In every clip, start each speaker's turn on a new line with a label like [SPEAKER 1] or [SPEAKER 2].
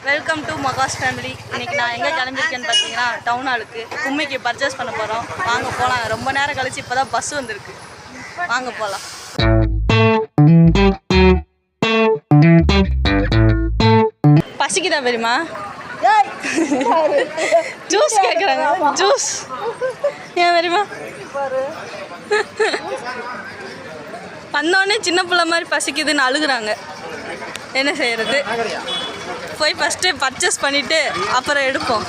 [SPEAKER 1] Welcome to மகாஸ் family. இன்னைக்கு நான் எங்கே கிளம்பிருக்கேன்னு பார்த்தீங்கன்னா டவுன் ஹாலுக்கு கும்மிக்கு பர்ச்சேஸ் பண்ண போகிறோம். வாங்க போகலாம். ரொம்ப நேரம் கழிச்சு இப்போ தான் பஸ் வந்திருக்கு. வாங்க போகலாம். பசிக்குதா பெரியமா? ஜூஸ் கேட்குறாங்க. ஜூஸ் ஏன் பெரியமா? வந்தோடனே சின்ன பிள்ளை மாதிரி பசிக்குதுன்னு அழுகுறாங்க. என்ன செய்கிறது? போய் ஃபஸ்ட்டு பர்ச்சேஸ் பண்ணிவிட்டு அப்புறம் எடுப்போம்.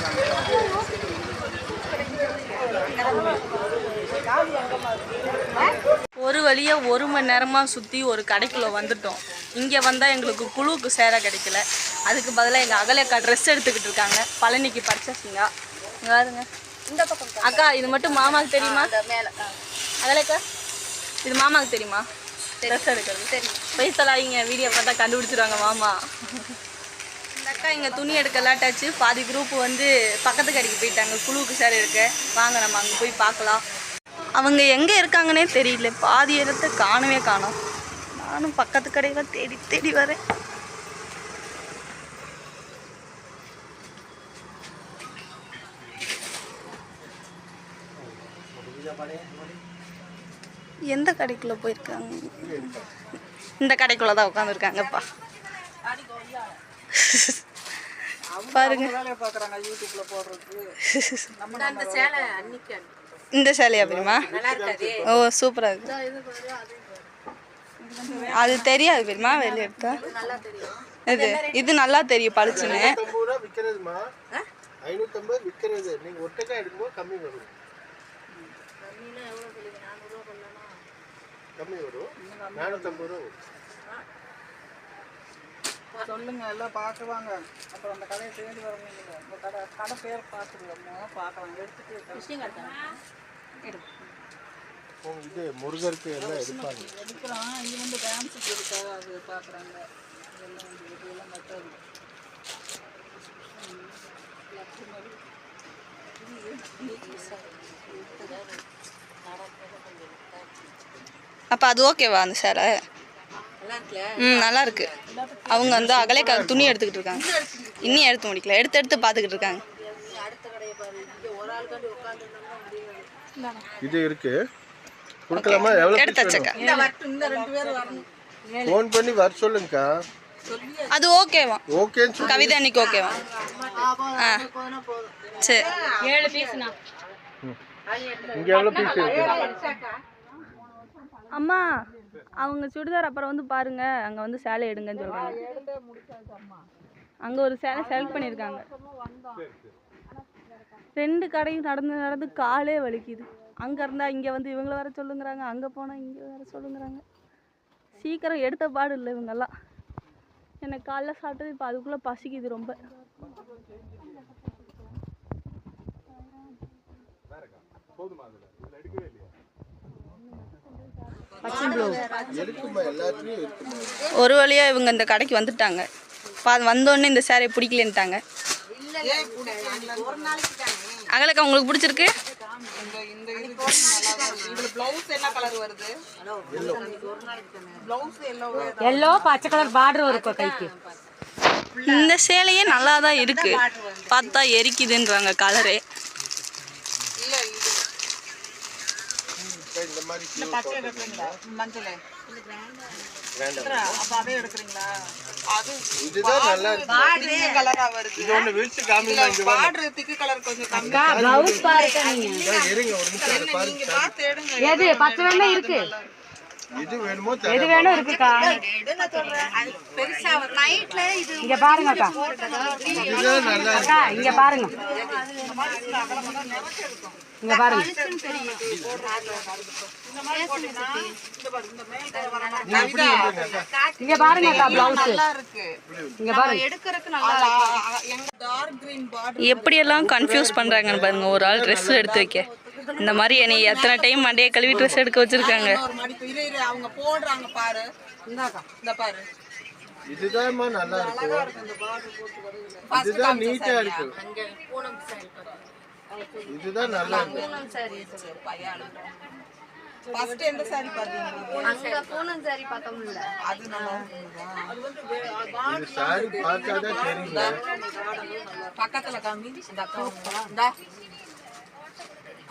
[SPEAKER 1] ஒரு வழியாக 1 மணி நேரமாக சுற்றி ஒரு கடைக்குள்ளே வந்துட்டோம். இங்கே வந்தால் எங்களுக்கு குழுவுக்கு சேர கிடைக்கல. அதுக்கு பதிலாக எங்கள் அகலேக்கா ட்ரெஸ் எடுத்துக்கிட்டு இருக்காங்க. பழனிக்கு பர்ச்சேஸிங்கா. இங்கே பாருங்க. இந்த பக்கம் அக்கா, இது மட்டும் மாமாவுக்கு தெரியுமா? அகலேக்கா, இது மாமாவுக்கு தெரியுமா? ட்ரெஸ் எடுக்கிறது தெரியும். வயசலாயிங்க, வீடியோ பார்த்தா கண்டுபிடிச்சிருவாங்க மாமா. இந்த அக்கா இங்கே துணி எடுக்கலாட்டாச்சு. பாதி குரூப் வந்து பக்கத்து கடைக்கு போயிட்டாங்க குழுவுக்கு சேர இருக்க. வாங்க நம்ம அங்கே போய் பார்க்கலாம். அவங்க எங்கே இருக்காங்கன்னே தெரியல. பாதி இடத்த காணவே காணோம். நானும் பக்கத்து கடையில் தேடி தேடி வரேன். எந்த கடைக்குள்ளே போயிருக்காங்க? இந்த கடைக்குள்ளே தான் உட்காந்துருக்காங்கப்பா. பாருங்க. இந்த சேலையா பெரியமா? ஓ சூப்பராக இருக்கு. அது தெரியாது பெரியமா, வெளியே எடுத்தா. இது நல்லா தெரியும் பளிச்சுன்னு.
[SPEAKER 2] சொல்லுங்க, எல்லாம் பார்க்குவாங்க. அப்புறம் அந்த கடையை தேடி வரணும். கடை பேர் பார்த்துருவோம், பார்க்கலாம். எடுத்துட்டு
[SPEAKER 3] இது முருகருக்கு எல்லாம் எடுப்பாங்க.
[SPEAKER 2] எடுக்கிறான். இது வந்து டான்ஸுக்கு இருக்காது, அது பார்க்குறாங்க. இதெல்லாம் வந்து இதெல்லாம் மற்றது
[SPEAKER 1] அப்போ அது ஓகேவா அந்த சேலை? நல்லா இருக்கு. அவங்க வந்து அகலேக்கா துணி எடுத்துக்கிட்டு இருக்காங்க. இன்னும் எடுத்து முடிக்கல. எடுத்து பார்த்துக்கிட்டு இருக்காங்க.
[SPEAKER 3] இது இருக்கு, கொடுக்கலாமா? எவ்வளவு
[SPEAKER 1] எடுத்தாச்சக்கா.
[SPEAKER 3] ஃபோன் பண்ணி வர சொல்லுங்கக்கா.
[SPEAKER 1] அது ஓகேவா?
[SPEAKER 3] ஓகேன்னு சொல்லு.
[SPEAKER 1] கவிதா அன்னைக்கு ஓகேவா? சரி. 7 பீஸ்னா
[SPEAKER 3] இங்க எவ்வளவு பீஸ் இருக்கு?
[SPEAKER 1] அம்மா அவங்க சுடிதார் அப்புறம் வந்து பாருங்க, அங்க வந்து சேலை எடுங்கன்னு சொல்றாங்க. அங்க ஒரு சேலை செலக்ட் பண்ணிருக்காங்க. 2 கடையும் நடந்து காலே வலிக்குது. அங்க இருந்தா இங்க வந்து இவங்கள வர சொல்லுங்கிறாங்க, அங்க போனா இங்க வர சொல்லுங்கிறாங்க. சீக்கிரம் எடுத்த பாடு இல்லை இவங்கெல்லாம். எனக்கு காலைல சாப்பிட்டது இப்போ அதுக்குள்ள பசிக்குது ரொம்ப. ஒரு வழியா இவங்க இந்த கடைக்கு வந்துட்டாங்க. வந்தோடனே இந்த சேரை பிடிக்கலன்ட்டாங்க. அகலக்கா உங்களுக்கு பிடிச்சிருக்கு?
[SPEAKER 4] எல்லோ பச்சை கலர் பார்டர் இருக்கும் கைக்கு.
[SPEAKER 1] இந்த சேலையே நல்லா தான் இருக்கு. பார்த்தா எரிக்குதுன்றாங்க கலரே.
[SPEAKER 3] இது வேணுமோ?
[SPEAKER 4] எது வேணும் இருக்குக்கா. இங்க பாருங்கக்கா, இங்க பாருங்க, இங்க பாருங்க. இங்க பாருங்கக்கா பிளவுஸ். இங்க பாருங்க.
[SPEAKER 1] எப்படியெல்லாம் கன்ஃபியூஸ் பண்றாங்கன்னு பாருங்க. ஒரு ஆள் ட்ரெஸ் எடுத்து வைக்க இந்த மாதிரி என்னை எத்தனை டைம் மண்டையை கழுவி ட்ரெஸ் எடுக்க வச்சிருக்காங்க.
[SPEAKER 2] அவங்க போடுறாங்க பாரு. இந்த பாரு,
[SPEAKER 3] இதுதான் நல்லா இருக்கு. இதுதான் நீட்டா இருக்கு. இதுதான் நல்லா இருக்கு.
[SPEAKER 2] ஃபர்ஸ்ட் எந்த சாரி பாத்தீங்க?
[SPEAKER 5] அங்க பூனம் சாரி பார்த்தோம்ல,
[SPEAKER 2] அது நல்லா இருக்குதா? அது வந்து
[SPEAKER 3] சாரி பார்த்தாதான் தெரியும்.
[SPEAKER 5] பக்கத்துல காமி இந்த அக்கா இந்தா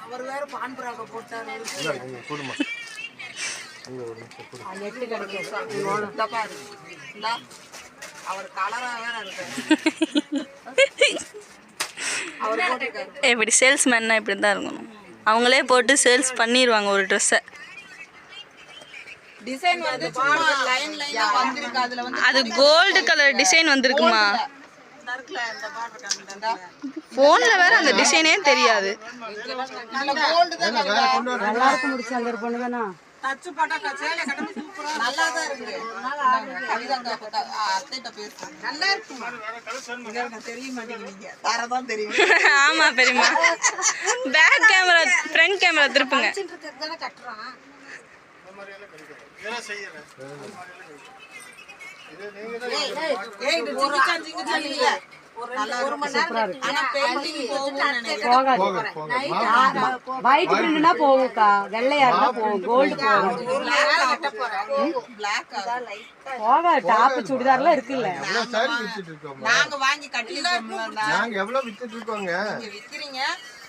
[SPEAKER 5] அவர் வேற பான் புறாவை போட்டாரு
[SPEAKER 3] குடுமா
[SPEAKER 5] நெட்டு கிடைக்கும் இந்த பாரு இந்தா அவர் கலரா வேற இருக்காரு அவர் போட்டிருக்காரு
[SPEAKER 1] இப்படி சேல்ஸ்மேன்னா இப்படி தான் இருக்கணும். அவங்களே போட்டு சேல்ஸ் பண்ணிடுவாங்க ஒரு ட்ரெஸ்ஸை.
[SPEAKER 5] டிசைன் வந்து சும்மா லைன் லைனா வந்திருக்கு. அதுல வந்து
[SPEAKER 1] அது கோல்டு கலர் டிசைன் வந்திருக்குமா?
[SPEAKER 5] நர்க்ல இந்த பாரு கண்டா
[SPEAKER 1] ஃபோனில் வேற அந்த டிசைனே தெரியாது.
[SPEAKER 5] நல்ல கோல்டு தான்
[SPEAKER 4] நல்லா இருக்கு முடிச்சு அந்த பொண்ணு தானா
[SPEAKER 5] டச் போட்டா சேலை கட்டணும் சூப்பரா நல்லா தான் இருக்கு. கவிதாங்க அத்தைட்ட பேசுறேன் நல்லா இருக்கு. உங்களுக்கு தெரிய மாட்டேங்குது தரதான் தெரியும்.
[SPEAKER 1] ஆமா பெரியம்மா. பேக் கேமரா ஃப்ரண்ட் கேமரா திருப்புங்க.
[SPEAKER 5] தானே கட்டுறான் ஏய் இது ஒரு சான்சிங்க இல்ல ஒரு மணி நேரம் ஆனா பெயிண்டிங் போகும்னு நினைக்கிறேன்.
[SPEAKER 4] ஒயிட் பிரிண்ட்னா போகும்க்கா, வெள்ளையா இருந்தா போகும், கோல்டு போகும்.
[SPEAKER 5] பிளாக்
[SPEAKER 4] போக டாப் சுடிதார்லாம் இருக்குல்ல.
[SPEAKER 3] எவ்வளவு சாரி வித்துட்டு இருக்கோம்.
[SPEAKER 5] நாங்க வாங்கி கட்டிட்டோம்ல.
[SPEAKER 3] நாங்க எவ்வளவு வித்துட்டு இருக்கோங்க.
[SPEAKER 5] நீங்க விக்கிறீங்க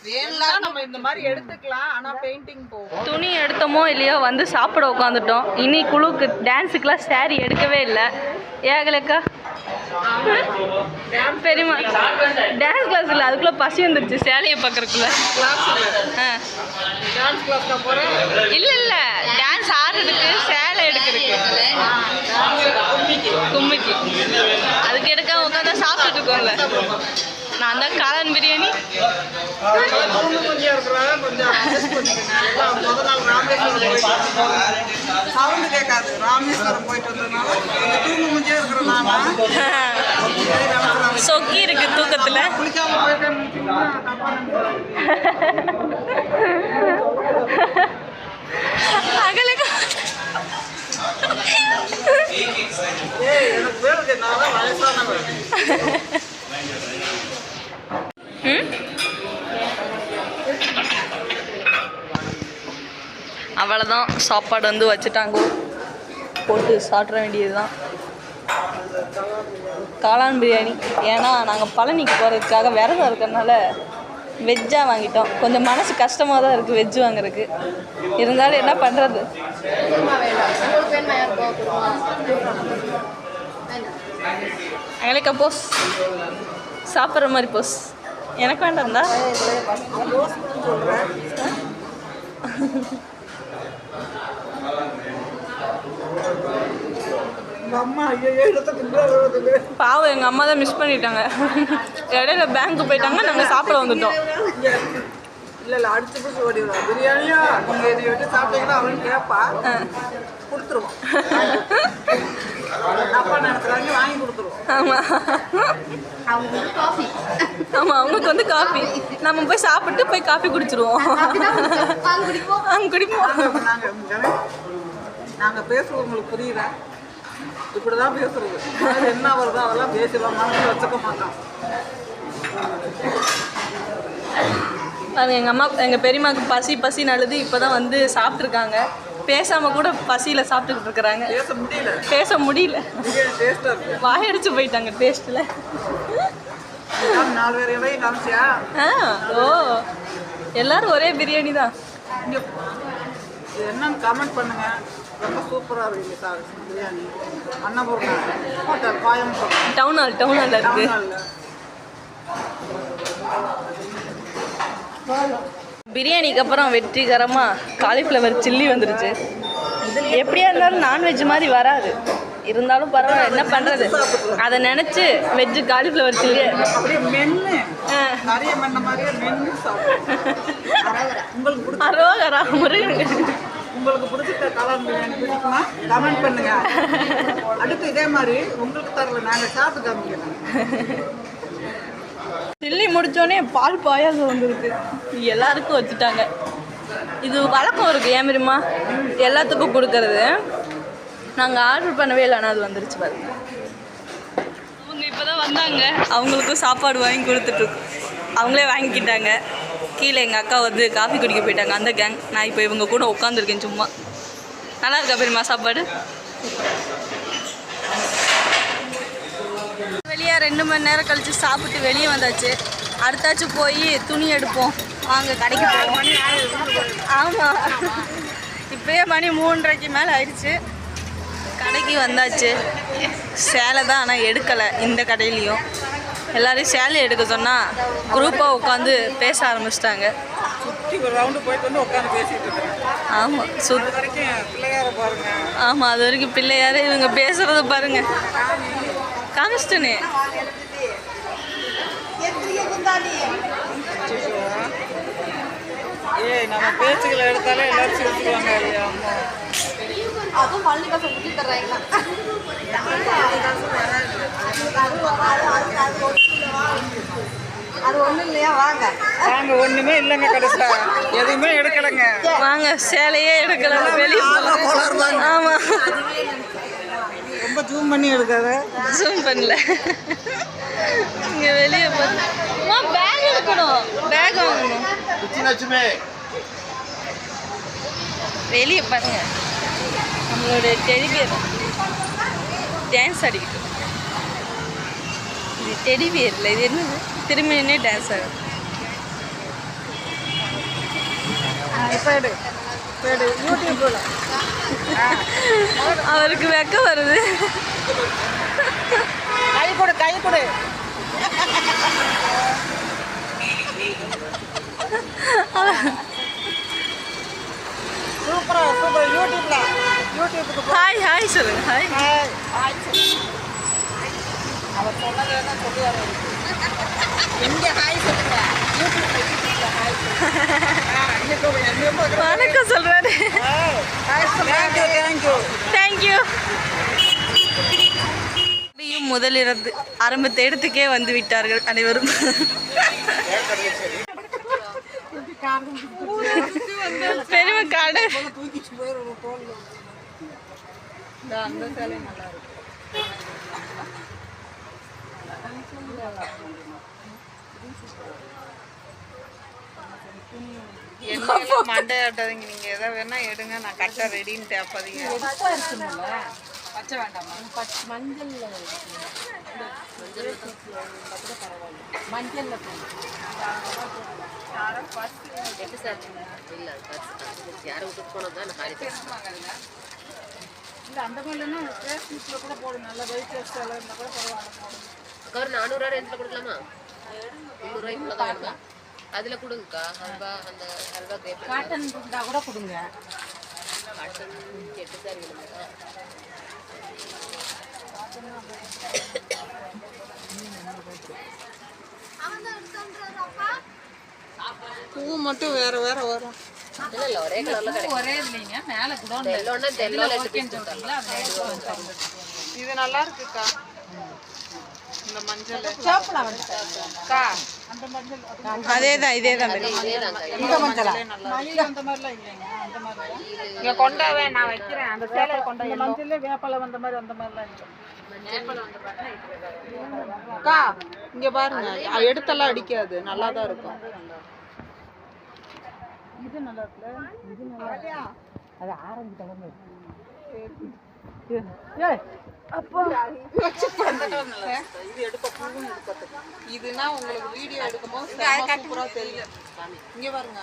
[SPEAKER 5] வேணா நம்ம இந்த மாதிரி எடுத்துக்கலாம். ஆனா பெயிண்டிங் போகும்.
[SPEAKER 1] துணி எடுத்தோமோ இல்லையோ வந்து சாப்பிட உட்காந்துட்டோம். இனி குழுக்கு டான்ஸுக்கெலாம் சாரி எடுக்கவே இல்லை. ஏகலக்கா பெரியம்மா டான்ஸ் கிளாஸ் இல்லை, அதுக்குள்ளே பசி வந்துருச்சு சேலையை பார்க்குறக்குள்ள.
[SPEAKER 5] டான்ஸ் கிளாஸ் தான் போறேன்.
[SPEAKER 1] இல்லை இல்லை டான்ஸ் ஆடுறதுக்கு சேலை எடுக்கிறதுக்கு கும்மிக்கு அதுக்கு எடுக்க உட்காந்தா சாப்பிட்டுட்டு இருக்கோம்ல. நான் தான் காளான் பிரியாணி.
[SPEAKER 5] கொஞ்சம் இருக்கிறாங்க கொஞ்சம் அட்ஜஸ்ட் பண்ணிக்கணும். முதல் நாள் ராமேஸ்வரம் போயிட்டு சவுண்டு கேட்காது. ராமேஸ்வரம் போயிட்டு வந்ததுனால தூங்கு முடிஞ்சே இருக்கிறனால
[SPEAKER 1] சொக்கி இருக்கு தூக்கத்துல.
[SPEAKER 5] குளிக்காம போயிட்டேன்.
[SPEAKER 1] அகலுக்கு
[SPEAKER 5] எனக்கு பேருக்கு நான் வயசானவன்.
[SPEAKER 1] அவ்வளோதான் சாப்பாடு வந்து வச்சுட்டாங்க, போட்டு சாப்பிட வேண்டியது தான். காளான் பிரியாணி. ஏன்னா நாங்கள் பழனிக்கு போகிறதுக்காக விரதம் இருக்கிறதுனால வெஜ்ஜாக வாங்கிட்டோம். கொஞ்சம் மனசு கஷ்டமாக தான் இருக்குது வெஜ்ஜு வாங்குறதுக்கு. இருந்தாலும் என்ன பண்ணுறது. எங்களுக்கு போஸ் சாப்பிட்ற மாதிரி போஸ் எனக்கு வேண்டாம்டா. பாவம் எங்கள் அம்மா தான் மிஸ் பண்ணிட்டாங்க. இடையில பேங்க்கு போயிட்டாங்க, நாங்கள் சாப்பிட வந்துட்டோம்.
[SPEAKER 5] இல்லை இல்லை அடிச்சு பிடிச்சி ஓடிடுவோம். பிரியாணியா நீங்கள் இதை விட்டு சாப்பிட்டீங்கன்னா அவன் கேட்பா கொடுத்துருவோம். அப்பா நடத்துகிறாங்க வாங்கி கொடுத்துருவோம்.
[SPEAKER 1] ஆமாம் ஆமாம் அவங்களுக்கு வந்து காஃபி. நம்ம போய் சாப்பிட்டு போய் காஃபி குடிச்சிருவோம். குடிப்போம்.
[SPEAKER 5] நாங்கள் பேசுவோம் உங்களுக்கு புரியுதா? இப்படி தான் பேசுறது. என்ன வருதோ அதெல்லாம் பேசலாம், மனசில் வச்சுக்க மாட்டோம்.
[SPEAKER 1] அது எங்கள் அம்மா எங்கள் பெரியம்மாவுக்கு பசி நழுது இப்போ தான் வந்து சாப்பிட்ருக்காங்க. பேசாமல் கூட பசியில் சாப்பிட்டுக்கிட்டு இருக்கிறாங்க. பேச முடியல
[SPEAKER 5] டேஸ்ட்டாக இருக்கு.
[SPEAKER 1] வாயடிச்சு போயிட்டாங்க டேஸ்ட்டில்.
[SPEAKER 5] 4 பேர் எல்லாம் காமிச்சியா?
[SPEAKER 1] ஓ எல்லோரும் ஒரே பிரியாணி தான்.
[SPEAKER 5] இங்கே என்னன்னு கமெண்ட் பண்ணுங்க. ரொம்ப சூப்பராக இருக்குது sir biryani. Annapoorna hotel Coimbatore
[SPEAKER 1] town ஹாலில் இருக்குது. பிரியாணிக்கு அப்புறம் வெற்றிகரமாக காலிஃப்ளவர் சில்லி வந்துருச்சு. எப்படியா இருந்தாலும் நான்வெஜ் மாதிரி வராது, இருந்தாலும் பரவாயில்ல, என்ன பண்ணுறது. அதை நினச்சி வெஜ்ஜு காலிஃப்ளவர் சில்லி
[SPEAKER 5] அப்படியே மென்று நிறைய மென்ன மாதிரியே மென்று உங்களுக்கு
[SPEAKER 1] அரோகரா முருகனுக்கு.
[SPEAKER 5] உங்களுக்கு பிடிச்சிருக்க காளான் பிரியாணி பிடிக்குமா கமெண்ட் பண்ணுங்க. அடுத்து இதே மாதிரி உங்களுக்கு தரல நாங்கள் சாப்பிட்டு காமிக்கிறோம்.
[SPEAKER 1] சில்லி முடித்தோடனே பால் பாயாசம் வந்துருக்கு, எல்லாருக்கும் வச்சுட்டாங்க. இது வழக்கம் இருக்குது ஏன் தெரியுமா, எல்லாத்துக்கும் கொடுக்கறது. நாங்கள் ஆர்டர் பண்ணவே இல்லை, ஆனால் அது வந்துருச்சு பாருங்க. அவங்க இப்போ தான் வந்தாங்க, அவங்களுக்கும் சாப்பாடு வாங்கி கொடுத்துட்ருக்கு. அவங்களே வாங்கிக்கிட்டாங்க. கீழே எங்கள் அக்கா வந்து காஃபி குடிக்க போயிட்டாங்க, அந்த கேங். நான் இப்போ இவங்க கூட உட்காந்துருக்கேன் சும்மா. நல்லா இருக்கா பெரியம்மா சாப்பாடு? வெளியாக 2 மணி நேரம் கழிச்சு சாப்பிட்டு வெளியே வந்தாச்சு. அடுத்தாச்சும் போய் துணி எடுப்போம். வாங்க கடைக்கு போவோம். ஆமாம், இப்போயே மணி 3:30க்கு மேலே ஆயிடுச்சு. கடைக்கு வந்தாச்சு. சேலை தான் ஆனால் எடுக்கலை. இந்த கடையிலையும் எல்லாரையும் சேலை எடுக்க சொன்னால் குரூப்பாக உட்காந்து பேச ஆரம்பிச்சிட்டாங்க.
[SPEAKER 2] ஒரு ரவுண்டு போயிட்டு வந்து உட்காந்து பேசிட்டு இருக்கேன்.
[SPEAKER 1] ஆமாம்,
[SPEAKER 2] வரைக்கும் பிள்ளையார பாருங்க.
[SPEAKER 1] ஆமாம், அது வரைக்கும் பிள்ளையார இவங்க பேசுகிறத பாருங்க. காமிச்சிட்டனே.
[SPEAKER 2] ஏய், நம்ம பேச்சுக்களை எடுத்தாலே எல்லாரும் சிரிச்சுக்குவாங்க. ஐயா அம்மா,
[SPEAKER 4] அதுவும் பள்ளி காசு ஊற்றி தர்றாங்களா? அது ஒன்றும் இல்லையா? வாங்க
[SPEAKER 2] வாங்க. ஒண்ணுமே இல்லைங்க, கடைசியா எதுவுமே எடுக்கலைங்க.
[SPEAKER 1] வாங்க, சேலையே எடுக்கல, வெளியே போகலாம். ஆமாம்,
[SPEAKER 2] ரொம்ப ஜூம் பண்ணி எடுக்காத.
[SPEAKER 1] ஜூம் பண்ணல. இங்கே வெளியே போகணும். பேக் எடுக்கணும், பேக் வாங்கணும். வெளியே பாருங்க, நம்மளோட டெடிபியர் டான்ஸ் ஆடிக்கிட்டு. இது டெடிபியர்ல, இது என்னது? திரும்பி நின்று டான்ஸ் ஆகும்.
[SPEAKER 2] யூடியூப்ல
[SPEAKER 1] அவருக்கு வெக்க வருது.
[SPEAKER 2] கை கொடு, கை கொடு. சூப்பரா, சூப்பர். யூடியூப்புக்கு
[SPEAKER 1] ஹாய் ஹாய் சொல்லுங்க. ஹாய்.
[SPEAKER 2] அவர் சொன்னதை தான் சொல்லுவார். எங்க ஹாய் சொல்லுங்க. யூடியூப்ல ஹாய்.
[SPEAKER 1] வணக்கம் சொல்றாரு.
[SPEAKER 2] தேங்க்யூ.
[SPEAKER 1] தேங்க்யூ. முதலிருந்து ஆரம்பத்தை இடத்துக்கே வந்து விட்டார்கள் அனைவரும். பெருமை கடை.
[SPEAKER 2] தூக்கிட்டு போயிடும் தோல்ல. அந்த சேலை நல்லா இருக்கு. மண்டையாட்டாதீங்க. நீங்க எதை வேணா எடுங்க, நான் கட்ட ரெடின்னு தேப்பாதீங்க. பச்சை வேண்டாமா?
[SPEAKER 4] மஞ்சள் மஞ்சள்
[SPEAKER 2] இல்லை, அந்த மாதிரினா ஃபேஸ்புக்கில் கூட போடும். நல்ல வெயிட் எல்லாம் இருந்தால் கூட பரவாயில்ல.
[SPEAKER 6] ஒரு 400 ரேஞ்சில் கொடுக்கலாமா? 300 தான். அதில் கொடுங்கக்கா. ஹல்வா, அந்த ஹல்வா கிரேப்
[SPEAKER 4] காட்டன் இருந்தால் கூட கொடுங்க.
[SPEAKER 6] காட்டன் 8 சாரி வேணுமா?
[SPEAKER 2] பூ மட்டும் வேற வேற வரும்.
[SPEAKER 6] இல்லை இல்லை, ஒரே கலரில் கிடைக்கும்.
[SPEAKER 4] ஒரே இல்லைங்க, மேலே கூட
[SPEAKER 6] எல்லோன்னா எல்லோவில் 8 பீஸ் கொடுத்துடலாம்.
[SPEAKER 2] இது நல்லா இருக்குக்கா. இந்த மஞ்சள்
[SPEAKER 4] சேப்பலாம் வந்துட்டா
[SPEAKER 2] அந்த மஞ்சள்
[SPEAKER 1] அதேதான், இதேதான்.
[SPEAKER 4] இந்த மஞ்சளா?
[SPEAKER 2] மயில் அந்த மாதிரிலாம் இல்லைங்க. அந்த மாதிரி இங்க கொண்டாவே நான் வைக்கிறேன். அந்த சேலை கொண்டா மஞ்சள்ல வேப்பலை வந்த மாதிரி அந்த மாதிரிலாம் இல்லை. அக்கா இங்க பாருங்க, எடுத்தெல்லாம் அடிக்காது, நல்லா தான் இருக்கும். இது நல்லா இருக்குல்ல? இது நல்லா இருக்கு.
[SPEAKER 4] அது ஆரஞ்சு கலர்ல இருக்கு.
[SPEAKER 2] இது எடுக்க பூவும் எடுக்கிறதுக்கு. இதுனா உங்களுக்கு வீடியோ எடுக்கும்போது சூப்பரா தெரியும். இங்க பாருங்க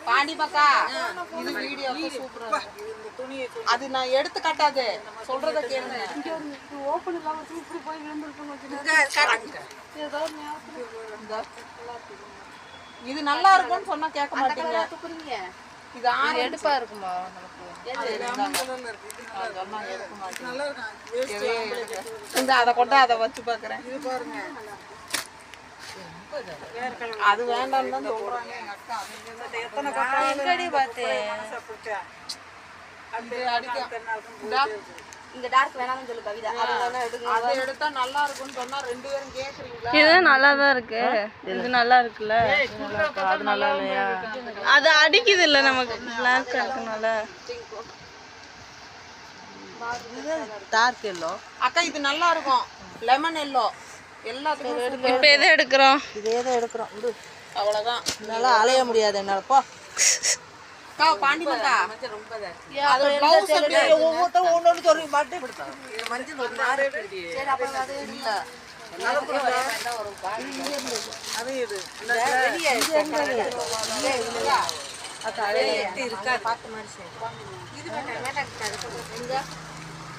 [SPEAKER 2] பாண்டிமாக்கா, இது வீடியோ சூப்பரா இருக்கு. அது நான் எடுத்து காட்டாது, சொல்றத கேளுங்க.
[SPEAKER 4] ஓப்பன் இல்லாம இப்படி போய் விழுந்துருக்கோம்.
[SPEAKER 2] இது நல்லா இருக்கும்னு சொன்னா கேட்க மாட்டீங்க. இது
[SPEAKER 4] எடுப்பா இருக்குமா?
[SPEAKER 2] இந்த அதை கொண்டா அதை வச்சு பாக்குறேன். இது பாருங்க, அது வேண்டாம் தான் சொல்றாங்க எங்க அக்கா. எத்தனை
[SPEAKER 4] இந்த டார்க் வேணாம்னு சொல்லு கவிதா.
[SPEAKER 2] அதை எடுத்தா நல்லா இருக்கும்னு சொன்னா 2 பேரும் கேக்குறீங்களா?
[SPEAKER 1] இது நல்லா தான் இருக்கு. இது நல்லா இருக்குல்ல?
[SPEAKER 2] அது நல்லா இல்லையா?
[SPEAKER 1] அது அடிக்குது இல்ல நமக்கு. பிளாக் இருக்குனால
[SPEAKER 2] டார்க் எல்லோ. அக்கா இது நல்லா இருக்கும். லெமன் எல்லோ எல்லாத்துக்கும்.
[SPEAKER 1] இப்ப எதை எடுக்கிறோம்?
[SPEAKER 2] இதே தான் எடுக்கிறோம். அவ்வளவுதான். என்னால அலைய முடியாது என்னால. போ அக்கா, பாண்டிமாக்கா. அது ப்ளவுஸ் அப்படியே ஒவ்வொருத்தரும் ஒன்னொன்னு சொல்லி மாட்டே கொடுத்தாங்க. மஞ்சள் ஒரு நாரே இல்ல. அது இது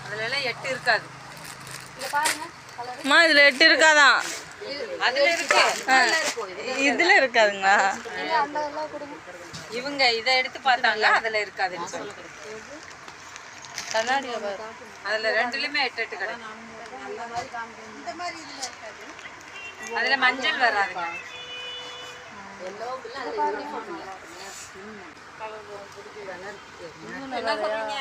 [SPEAKER 5] அதுல எல்லாம் 8 இருக்காது.
[SPEAKER 1] அம்மா இதுல 8 இருக்காதான்.
[SPEAKER 5] அதுல இருக்கு.
[SPEAKER 1] இதுல இருக்காதுங்களா?
[SPEAKER 5] இவங்க இதை எடுத்து பார்த்தாங்க, அதுல இருக்காதுன்னு சொல்லி.
[SPEAKER 1] கண்ணாடியில பாரு.
[SPEAKER 5] அதுல ரெண்டுலயுமே 8 கிடைக்கும். அதுல மஞ்சள் வராதுங்க. என்ன சொல்றீங்க?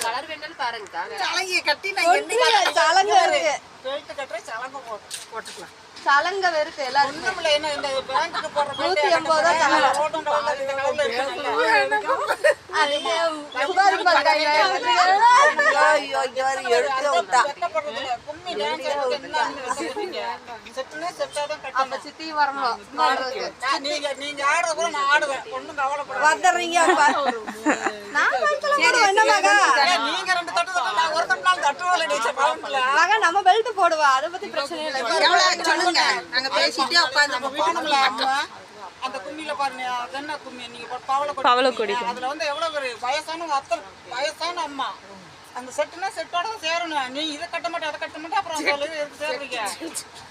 [SPEAKER 6] கலர் வேணாலும் பாருங்கக்கா.
[SPEAKER 5] சலங்கையை கட்டி நான் என்னைக்கு
[SPEAKER 1] சலங்க இருக்கு.
[SPEAKER 5] பெல்ட் கட்டுறேன், சலங்கை போட்டுக்கலாம்.
[SPEAKER 1] சலங்க இருக்கு எல்லாரும்.
[SPEAKER 5] ஒண்ணுமில்ல, என்ன இந்த பேங்க்குக்கு போடுற
[SPEAKER 1] 180 தான் சலங்க.
[SPEAKER 5] ரோட்டும் கவலை இந்த கவலை இருக்குல்ல. வெட்டப்படுறதுல கும்மி டான்ஸ் ஆடுறது என்ன நீங்க சொல்றீங்க? செட்டுனா செட்டாதான் கட்டணும்.
[SPEAKER 1] சித்தி வரணும்.
[SPEAKER 5] நீங்க ஆடுறது கூட நான் ஆடுவேன், ஒண்ணும் கவலைப்படாத.
[SPEAKER 1] வந்துடுறீங்க
[SPEAKER 5] நீங்க 2 தட்டு தட்டு, நான் ஒரு தட்டு தட்டுவோம்ல டீச்சர் கவுண்ட்ல.
[SPEAKER 1] நம்ம பெல்ட் போடுவோம், அதை பத்தி பிரச்சனை இல்லை.
[SPEAKER 5] எவ்வளவு சொல்லுங்க, நாங்க பேசிட்டே உட்கார்ந்து போனோம்ல. அந்த கும்மியில பாருங்க, அது என்ன கும்மி, நீங்க பவளக்கொடி. அதுல வந்து எவ்வளவு பேரு வயசான அத்தனை வயசான அம்மா. அந்த செட்டுனா செட்டோட சேரணும். நீ இதை கட்ட மாட்டே, அதை கட்ட மாட்டே, அப்புறம் சொல்லு எதுக்கு சேர்றீங்க?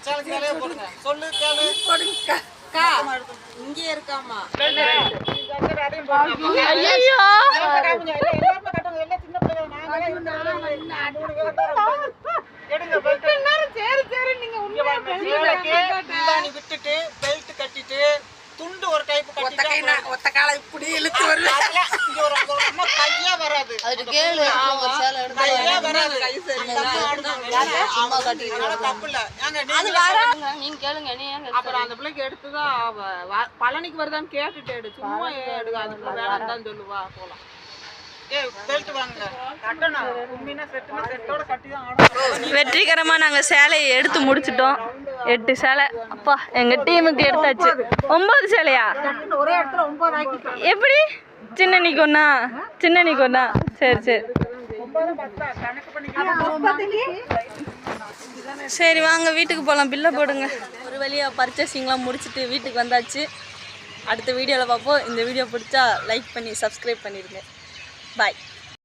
[SPEAKER 5] சேலக்கு வேலையை போடுங்க, சொல்லு கேளு போடுங்க. இங்கே இருக்காமா விட்டுட்டு பெல்ட் கட்டிட்டு துண்டு ஒரு டைப் கட்டிட்டு ஒத்த காலை இப்படி இழுத்து வருது. இங்க ஒரு கையா வராது, கையா வராது. கை சரி சும்மா கட்டிட்டு தப்பு இல்ல.
[SPEAKER 1] நீங்க கேளுங்க.
[SPEAKER 2] அப்புறம் அந்த பிள்ளைக்கு எடுத்துதான் பழனிக்கு வருதான்னு கேட்டுட்டு எடு, சும்மா எடுக்க. அந்த பிள்ளை வேணாம் தான் சொல்லுவா. போலாம். பெல்ட் வாங்க, கட்டணும். கும்மினா செட்டுனா செட்டோட கட்டி தான் ஆடணும்.
[SPEAKER 1] வெற்றிகரமா நாங்க சேலையை எடுத்து முடிச்சிட்டோம். 8 சேலை. அப்பா எங்க டீமுக்கு எடுத்தாச்சு. 9 சேலையா?
[SPEAKER 2] ஒரே இடத்துல 9 ஆக்கிட்டோம்.
[SPEAKER 1] எப்படி? சின்ன நீக்கொன்னா? சின்ன நீக்கொன்னா? சரி சரி
[SPEAKER 2] 9 10 கணக்கு பண்ணிக்கலாம்.
[SPEAKER 1] சரி வாங்க வீட்டுக்கு போகலாம். பில்லை போடுங்க. ஒரு வழியாக பர்ச்சேசிங்லாம் முடிச்சுட்டு வீட்டுக்கு வந்தாச்சு. அடுத்த வீடியோவில் பார்ப்போம். இந்த வீடியோ பிடிச்சா லைக் பண்ணி சப்ஸ்கிரைப் பண்ணிடுங்க. பாய்.